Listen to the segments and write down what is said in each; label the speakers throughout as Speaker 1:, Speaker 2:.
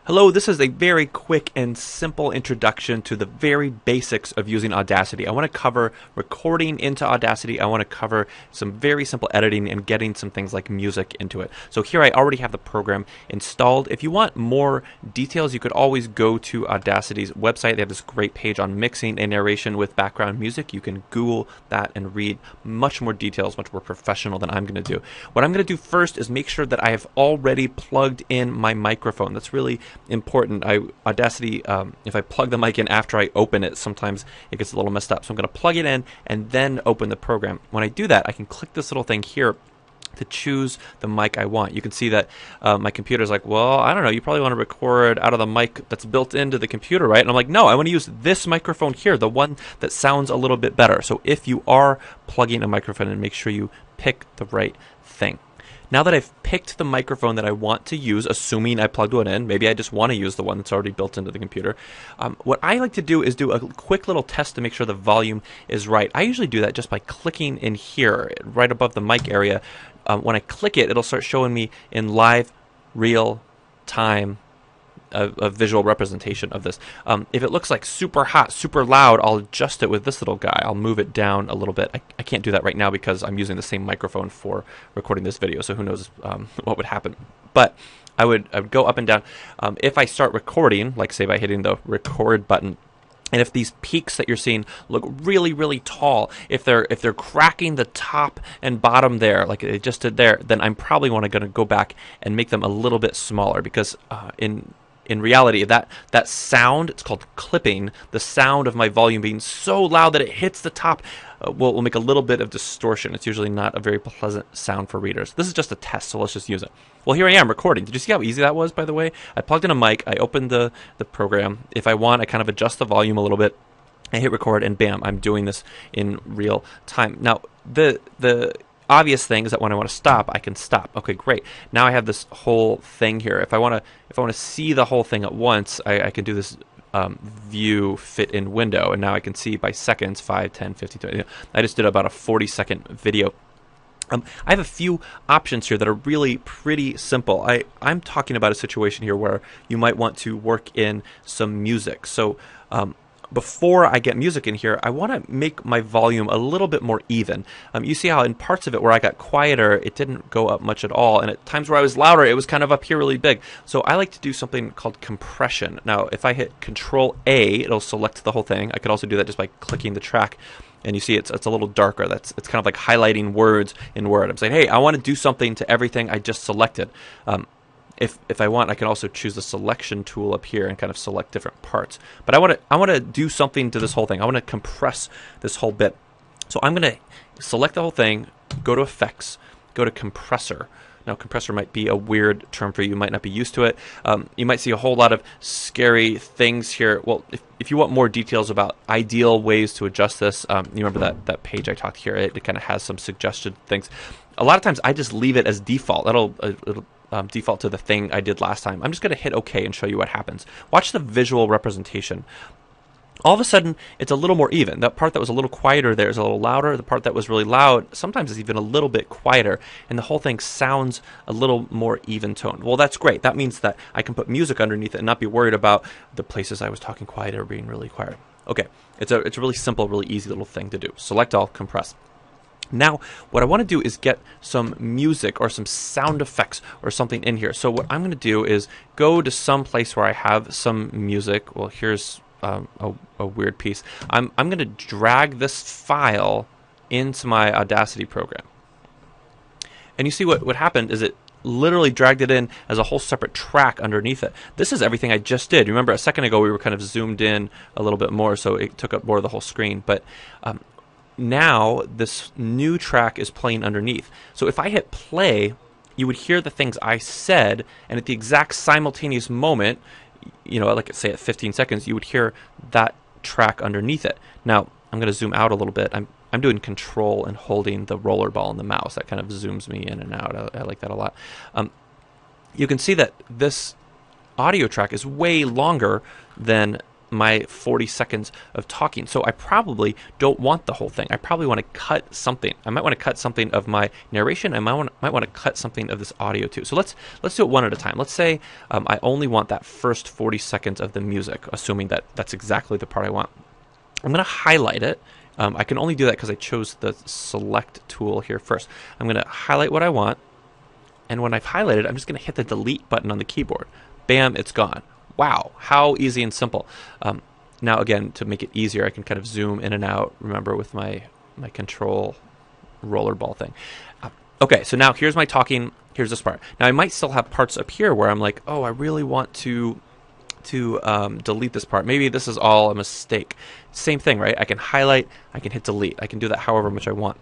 Speaker 1: Hello, this is a very quick and simple introduction to the very basics of using Audacity. I want to cover recording into Audacity. I want to cover some very simple editing and getting some things like music into it. So here I already have the program installed. If you want more details, you could always go to Audacity's website. They have this great page on mixing and narration with background music. You can Google that and read much more details, much more professional than I'm going to do. What I'm going to do first is make sure that I have already plugged in my microphone. That's really important. Audacity, if I plug the mic in after I open it, sometimes it gets a little messed up. So I'm going to plug it in and then open the program. When I do that, I can click this little thing here to choose the mic I want. You can see that my computer's like, well, I don't know, you probably want to record out of the mic that's built into the computer, right? And I'm like, no, I want to use this microphone here, the one that sounds a little bit better. So if you are plugging a microphone, and make sure you pick the right thing. Now that I've picked the microphone that I want to use, assuming I plugged one in, maybe I just want to use the one that's already built into the computer, what I like to do is do a quick little test to make sure the volume is right. I usually do that just by clicking in here, right above the mic area. When I click it, it'll start showing me in live, real time, a visual representation of this. If it looks like super hot, super loud, I'll adjust it with this little guy. I'll move it down a little bit. I can't do that right now because I'm using the same microphone for recording this video, so who knows what would happen. But I would go up and down. If I start recording, like say by hitting the record button, and if these peaks that you're seeing look really, really tall, if they're cracking the top and bottom there, like it just did there, then I'm probably going to go back and make them a little bit smaller because in reality, that sound, it's called clipping, the sound of my volume being so loud that it hits the top will make a little bit of distortion. It's usually not a very pleasant sound for readers. This is just a test, so let's just use it. Well, here I am recording. Did you see how easy that was, by the way? I plugged in a mic, I opened the program. If I want, I kind of adjust the volume a little bit. I hit record, and bam, I'm doing this in real time. Now, the obvious thing is that when I want to stop, I can stop. Okay, great. Now I have this whole thing here. If I want to see the whole thing at once, I can do this view fit in window, and now I can see by seconds, 5, 10, 15, 20. I just did about a 40-second video. I have a few options here that are really pretty simple. I'm talking about a situation here where you might want to work in some music. So before I get music in here, I want to make my volume a little bit more even. You see how in parts of it where I got quieter, it didn't go up much at all, and at times where I was louder, it was kind of up here really big. So I like to do something called compression. Now, if I hit Control A, it'll select the whole thing. I could also do that just by clicking the track, and you see it's a little darker. It's kind of like highlighting words in Word. I'm saying, hey, I want to do something to everything I just selected. If I want, I can also choose the selection tool up here and kind of select different parts. But I want to do something to this whole thing. I want to compress this whole bit. So I'm going to select the whole thing, go to Effects, go to Compressor. Now, compressor might be a weird term for you. You might not be used to it. You might see a whole lot of scary things here. Well, if you want more details about ideal ways to adjust this, you remember that page I talked here? It kind of has some suggested things. A lot of times I just leave it as default. It'll default to the thing I did last time. I'm just going to hit OK and show you what happens. Watch the visual representation. All of a sudden, it's a little more even. That part that was a little quieter there is a little louder. The part that was really loud sometimes is even a little bit quieter. And the whole thing sounds a little more even toned. Well, that's great. That means that I can put music underneath it and not be worried about the places I was talking quieter being really quiet. Okay, it's a really simple, really easy little thing to do. Select all, compress. Now, what I want to do is get some music or some sound effects or something in here. So what I'm going to do is go to some place where I have some music. Well, here's a weird piece. I'm going to drag this file into my Audacity program. And you see what happened is it literally dragged it in as a whole separate track underneath it. This is everything I just did. Remember, a second ago we were kind of zoomed in a little bit more, so it took up more of the whole screen. But now this new track is playing underneath. So if I hit play, you would hear the things I said, and at the exact simultaneous moment, like say at 15 seconds, you would hear that track underneath it. Now, I'm going to zoom out a little bit. I'm doing Control and holding the roller ball on the mouse. That kind of zooms me in and out. I like that a lot. You can see that this audio track is way longer than my 40 seconds of talking. So I probably don't want the whole thing. I probably want to cut something. I might want to cut something of my narration. I might want to cut something of this audio too. So let's do it one at a time. Let's say I only want that first 40 seconds of the music, assuming that that's exactly the part I want. I'm going to highlight it. I can only do that because I chose the select tool here first. I'm going to highlight what I want. And when I've highlighted, I'm just going to hit the delete button on the keyboard. Bam, it's gone. Wow, how easy and simple. Now again, to make it easier, I can kind of zoom in and out, remember, with my control rollerball thing. Okay, so now here's my talking, here's this part. Now I might still have parts up here where I'm like, oh, I really want to delete this part. Maybe this is all a mistake. Same thing, right? I can highlight, I can hit delete. I can do that however much I want.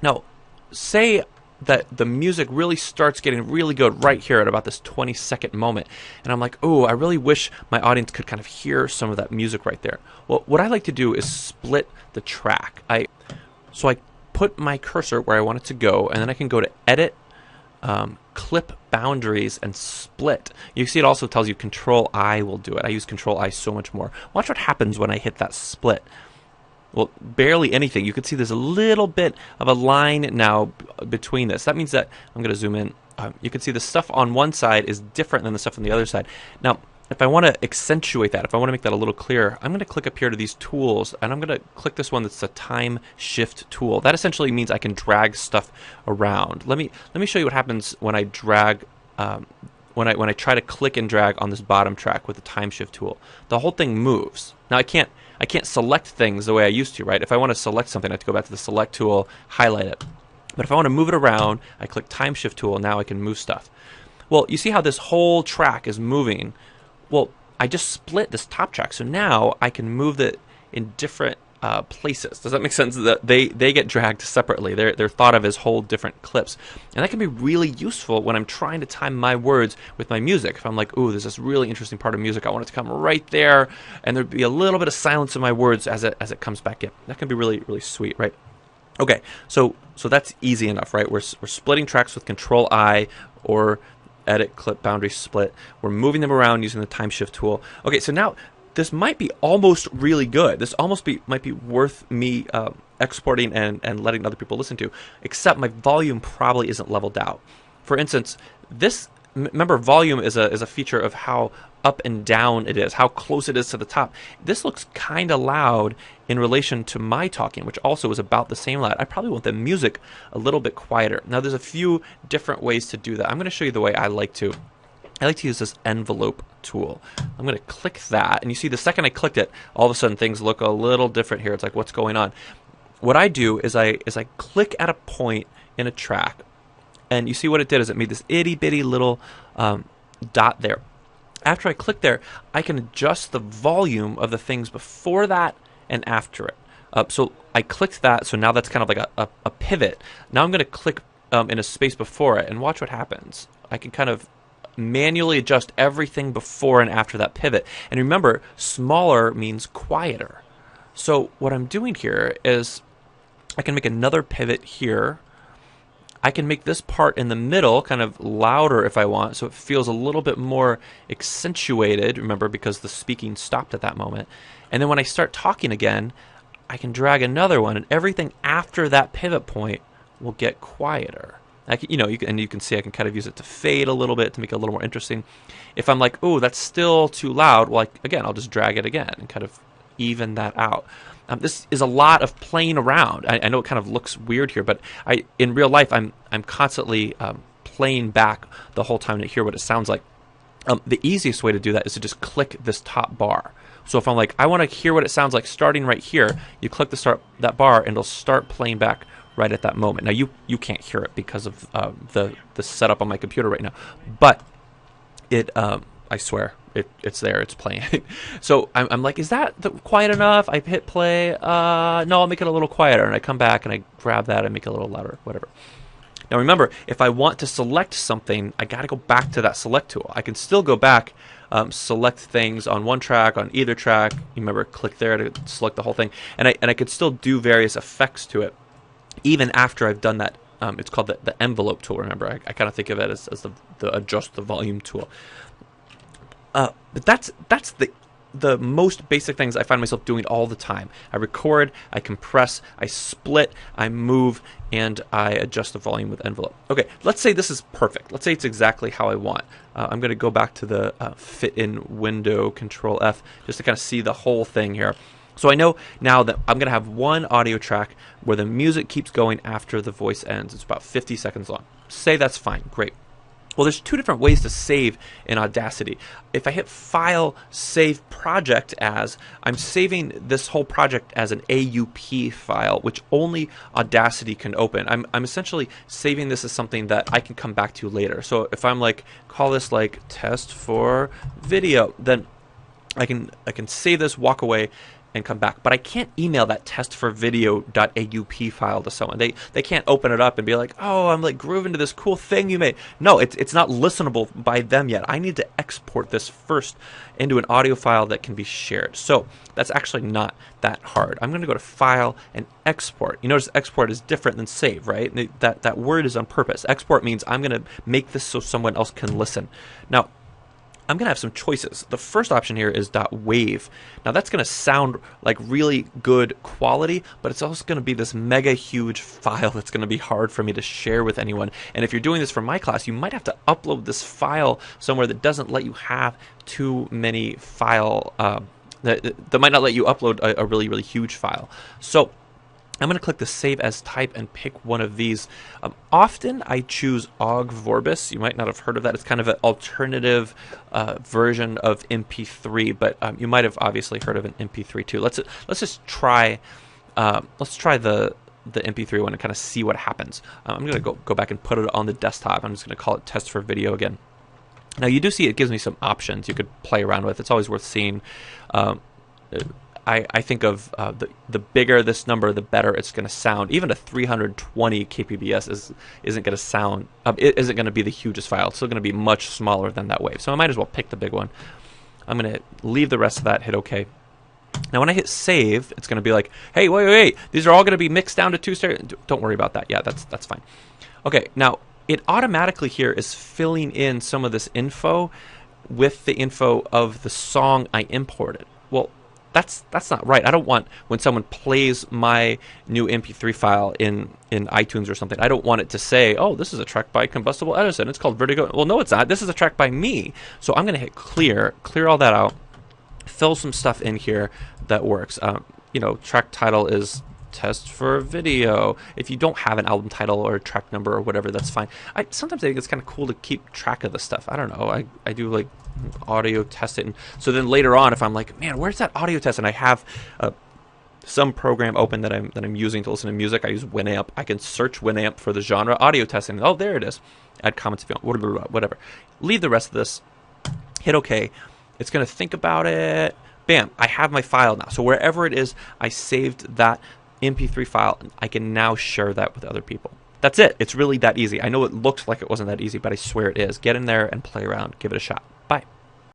Speaker 1: Now, say that the music really starts getting really good right here at about this 20-second moment. And I'm like, oh, I really wish my audience could kind of hear some of that music right there. Well, what I like to do is split the track. So I put my cursor where I want it to go, and then I can go to Edit, Clip Boundaries, and Split. You see it also tells you Control-I will do it. I use Control-I so much more. Watch what happens when I hit that split. Well, barely anything. You can see there's a little bit of a line now between this. That means that, I'm going to zoom in, you can see the stuff on one side is different than the stuff on the other side. Now, if I want to accentuate that, if I want to make that a little clearer, I'm going to click up here to these tools, and I'm going to click this one that's a time shift tool. That essentially means I can drag stuff around. Let me show you what happens when I drag, when I try to click and drag on this bottom track with the time shift tool. The whole thing moves. Now I can't select things the way I used to, right? If I want to select something, I have to go back to the select tool, highlight it. But if I want to move it around, I click time shift tool, and now I can move stuff. Well, you see how this whole track is moving? Well, I just split this top track, so now I can move it in different places. Does that make sense? That they get dragged separately. They're thought of as whole different clips, and that can be really useful when I'm trying to time my words with my music. If I'm like, ooh, there's this really interesting part of music, I want it to come right there, and there'd be a little bit of silence in my words as it comes back in. That can be really, really sweet, right? Okay, so that's easy enough, right? We're splitting tracks with Control-I or Edit, Clip, Boundary, Split. We're moving them around using the time shift tool. Okay, so now this might be almost really good. This almost might be worth me exporting and letting other people listen to, except my volume probably isn't leveled out. For instance, remember, volume is a feature of how up and down it is, how close it is to the top. This looks kind of loud in relation to my talking, which also is about the same loud. I probably want the music a little bit quieter. Now, there's a few different ways to do that. I'm going to show you the way I like to use this envelope tool. I'm going to click that, and you see the second I clicked it, all of a sudden things look a little different here. It's like, what's going on? What I do is I click at a point in a track, and you see what it did is it made this itty bitty little dot there. After I click there, I can adjust the volume of the things before that and after it. So I clicked that, so now that's kind of like a pivot. Now I'm going to click in a space before it, and watch what happens. I can kind of manually adjust everything before and after that pivot. And remember, smaller means quieter. So what I'm doing here is I can make another pivot here. I can make this part in the middle kind of louder if I want, so it feels a little bit more accentuated, remember, because the speaking stopped at that moment. And then when I start talking again, I can drag another one, and everything after that pivot point will get quieter. You can see I can kind of use it to fade a little bit to make it a little more interesting. If I'm like, oh, that's still too loud, well, again, I'll just drag it again and kind of even that out. This is a lot of playing around. I know it kind of looks weird here, but in real life, I'm constantly playing back the whole time to hear what it sounds like. The easiest way to do that is to just click this top bar. So if I'm like, I want to hear what it sounds like starting right here, you click that bar, and it'll start playing back right at that moment. Now you can't hear it because of the setup on my computer right now, but it I swear it's there, it's playing. So I'm like, is that quiet enough? I hit play. No, I'll make it a little quieter, and I come back and I grab that and make it a little louder, whatever. Now remember, if I want to select something, I got to go back to that select tool. I can still go back, select things on one track, on either track. You remember, click there to select the whole thing, and I could still do various effects to it, even after I've done that. It's called the envelope tool. Remember, I kind of think of it as the adjust the volume tool. But that's the the most basic things I find myself doing all the time. I record, I compress, I split, I move, and I adjust the volume with envelope. Okay, let's say this is perfect. Let's say it's exactly how I want. I'm going to go back to the fit in window, Control F, just to kind of see the whole thing here. So I know now that I'm going to have one audio track where the music keeps going after the voice ends. It's about 50 seconds long. Say that's fine. Great. Well, there's two different ways to save in Audacity. If I hit File, Save Project As, I'm saving this whole project as an AUP file, which only Audacity can open. I'm essentially saving this as something that I can come back to later. So if I'm like, call this like test for video, then I can save this, walk away, and come back. But I can't email that testforvideo.aup file to someone. They can't open it up and be like, oh, I'm like grooving to this cool thing you made. No, it's not listenable by them yet. I need to export this first into an audio file that can be shared. So that's actually not that hard. I'm going to go to File and Export. You notice export is different than save, right? That word is on purpose. Export means I'm going to make this so someone else can listen. Now, I'm going to have some choices. The first option here is .wav. Now that's going to sound like really good quality, but it's also going to be this mega huge file that's going to be hard for me to share with anyone. And if you're doing this for my class, you might have to upload this file somewhere that doesn't let you have too many file, that might not let you upload a really, really huge file. So I'm going to click the Save As Type and pick one of these. Often I choose Ogg Vorbis. You might not have heard of that. It's kind of an alternative version of MP3, but you might have obviously heard of an MP3 too. Let's just try. Let's try the MP3 one and kind of see what happens. I'm going to go back and put it on the desktop. I'm just going to call it Test for Video again. Now you do see it gives me some options you could play around with. It's always worth seeing. I think of the bigger this number, the better it's going to sound. Even a 320 kbps isn't going to sound. It isn't going to be the hugest file. It's still going to be much smaller than that wave. So I might as well pick the big one. I'm going to leave the rest of that. Hit OK. Now when I hit save, it's going to be like, hey, wait. These are all going to be mixed down to two stereo. Don't worry about that. Yeah, that's fine. Okay. Now it automatically here is filling in some of this info with the info of the song I imported. Well, that's not right. I don't want when someone plays my new MP3 file in iTunes or something, I don't want it to say, oh, this is a track by Combustible Edison. It's called Vertigo. Well, no, it's not. This is a track by me. So I'm going to hit clear all that out, fill some stuff in here that works. Track title is Test for Video. If you don't have an album title or a track number or whatever, that's fine. Sometimes I think it's kind of cool to keep track of the stuff. I don't know. I do like audio test it, and so then later on, if I'm like, man, where's that audio test, and I have some program open that I'm using to listen to music, I use Winamp. I can search Winamp for the genre audio testing. Oh, there it is. Add comments if you want. Whatever. Leave the rest of this. Hit OK. It's going to think about it. Bam! I have my file now. So wherever it is, I saved that MP3 file. I can now share that with other people. That's it. It's really that easy. I know it looks like it wasn't that easy, but I swear it is. Get in there and play around. Give it a shot.